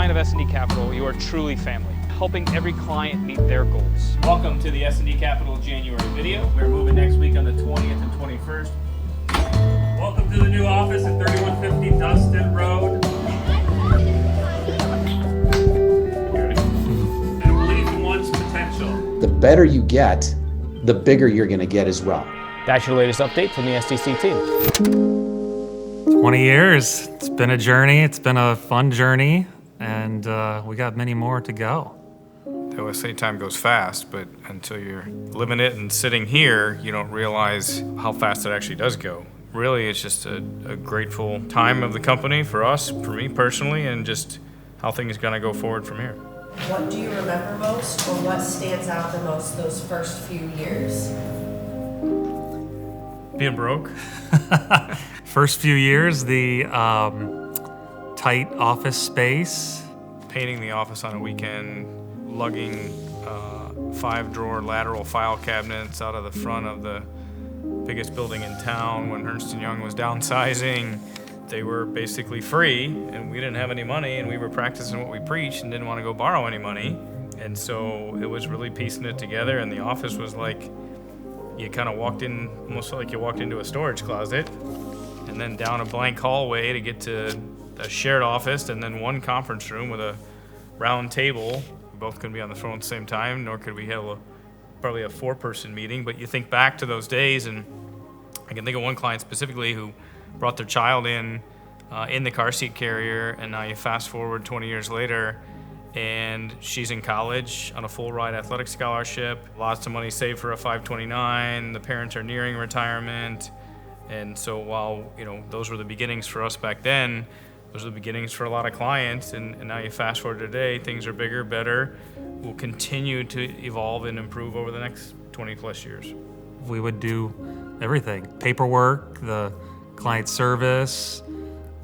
client of S&D Capital, you are truly family, helping every client meet their goals. Welcome to the S&D Capital January video. We're moving next week on the 20th and 21st. Welcome to the new office at 3150 Dustin Road. I believe in one's potential. The better you get, the bigger you're going to get as well. That's your latest update from the SDC team. 20 years. It's been a journey. It's been a fun journey, and we got many more to go. They always say time goes fast, but until you're living it and sitting here, you don't realize how fast it actually does go. Really, it's just a grateful time of the company for us, for me personally, and just how things are gonna go forward from here. What do you remember most, or what stands out the most those first few years? Being broke. First few years, the tight office space. Painting the office on a weekend, lugging 5-drawer lateral file cabinets out of the front of the biggest building in town when Ernst & Young was downsizing. They were basically free, and we didn't have any money, and we were practicing what we preached and didn't want to go borrow any money. And so it was really piecing it together, and the office was like, you kind of walked in, almost felt like you walked into a storage closet, and then down a blank hallway to get to a shared office, and then one conference room with a round table. We both couldn't be on the phone at the same time, nor could we have probably a 4-person meeting. But you think back to those days, and I can think of one client specifically who brought their child in the car seat carrier, and now you fast forward 20 years later, and she's in college on a full ride athletic scholarship, lots of money saved for a 529, the parents are nearing retirement. And so while, those were the beginnings for us back then, those are the beginnings for a lot of clients, and now you fast forward to today, things are bigger, better, will continue to evolve and improve over the next 20 plus years. We would do everything. Paperwork, the client service,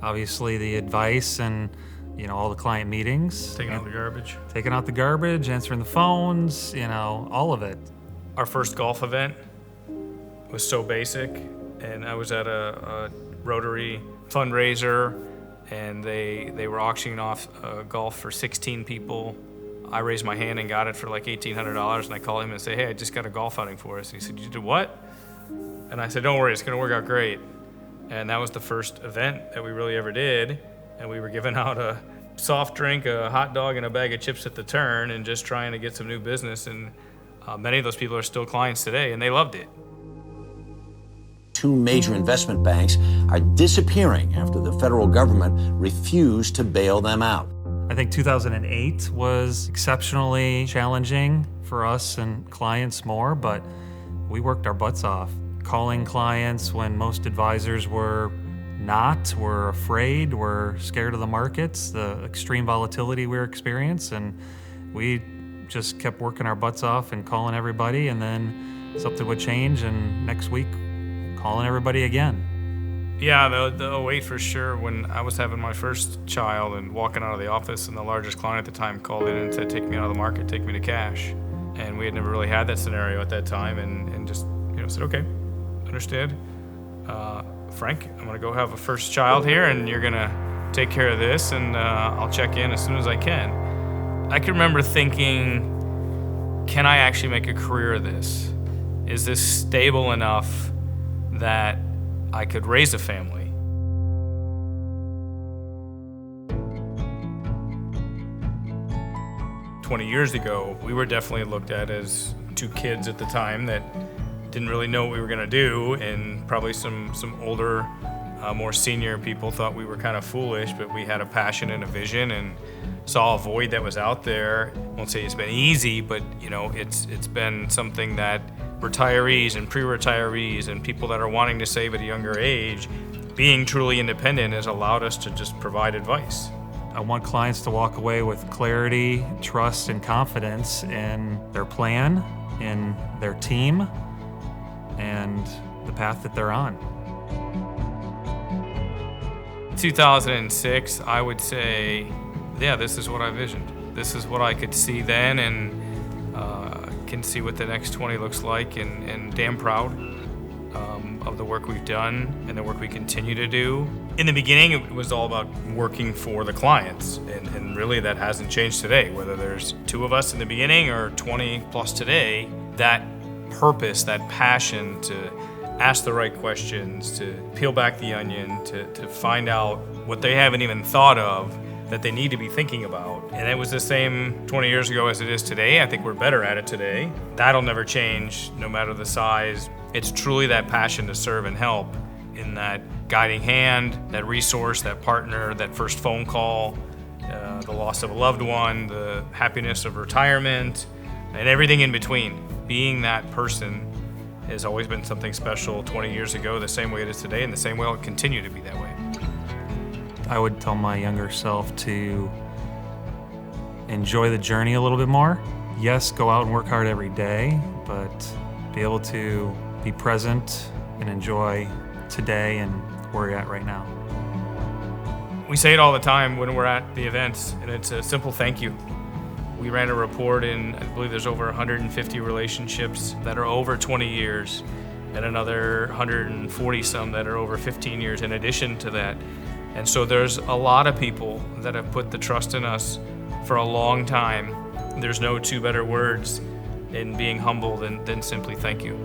obviously the advice and all the client meetings. Taking out the garbage. Answering the phones, all of it. Our first golf event was so basic, and I was at a Rotary fundraiser, and they were auctioning off golf for 16 people. I raised my hand and got it for like $1,800, and I called him and say, hey, I just got a golf outing for us. And he said, you did what? And I said, don't worry, it's gonna work out great. And that was the first event that we really ever did, and we were giving out a soft drink, a hot dog, and a bag of chips at the turn, and just trying to get some new business. And many of those people are still clients today, and they loved it. 2 major investment banks are disappearing after the federal government refused to bail them out. I think 2008 was exceptionally challenging for us and clients more, but we worked our butts off, calling clients when most advisors were afraid, were scared of the markets, the extreme volatility we were experiencing, and we just kept working our butts off and calling everybody, and then something would change, and next week, calling everybody again. Yeah, the 08 for sure. When I was having my first child and walking out of the office, and the largest client at the time called in and said, take me out of the market, take me to cash. And we had never really had that scenario at that time, and just said, okay, understood. Frank, I'm gonna go have a first child here, and you're gonna take care of this, and I'll check in as soon as I can. I can remember thinking, can I actually make a career of this? Is this stable enough that I could raise a family? "20 years ago, we were definitely looked at as 2 kids at the time that didn't really know what we were gonna do, and probably some older, more senior people thought we were kind of foolish, but we had a passion and a vision and saw a void that was out there. I won't say it's been easy, but it's been something that retirees and pre-retirees and people that are wanting to save at a younger age, being truly independent has allowed us to just provide advice. I want clients to walk away with clarity, trust, and confidence in their plan, in their team, and the path that they're on. 2006, I would say, yeah, this is what I visioned. This is what I could see then, and can see what the next 20 looks like, and damn proud of the work we've done and the work we continue to do. In the beginning, it was all about working for the clients, and really that hasn't changed today. Whether there's 2 of us in the beginning or 20 plus today, that purpose, that passion to ask the right questions, to peel back the onion, to find out what they haven't even thought of that they need to be thinking about. And it was the same 20 years ago as it is today. I think we're better at it today. That'll never change, no matter the size. It's truly that passion to serve and help, in that guiding hand, that resource, that partner, that first phone call, the loss of a loved one, the happiness of retirement, and everything in between. Being that person has always been something special 20 years ago, the same way it is today, and the same way it'll continue to be that way. I would tell my younger self to enjoy the journey a little bit more. Yes, go out and work hard every day, but be able to be present and enjoy today and where you're at right now. We say it all the time when we're at the events, and it's a simple thank you. We ran a report, and I believe there's over 150 relationships that are over 20 years, and another 140 some that are over 15 years in addition to that. And so there's a lot of people that have put the trust in us for a long time. There's no 2 better words in being humble than simply thank you.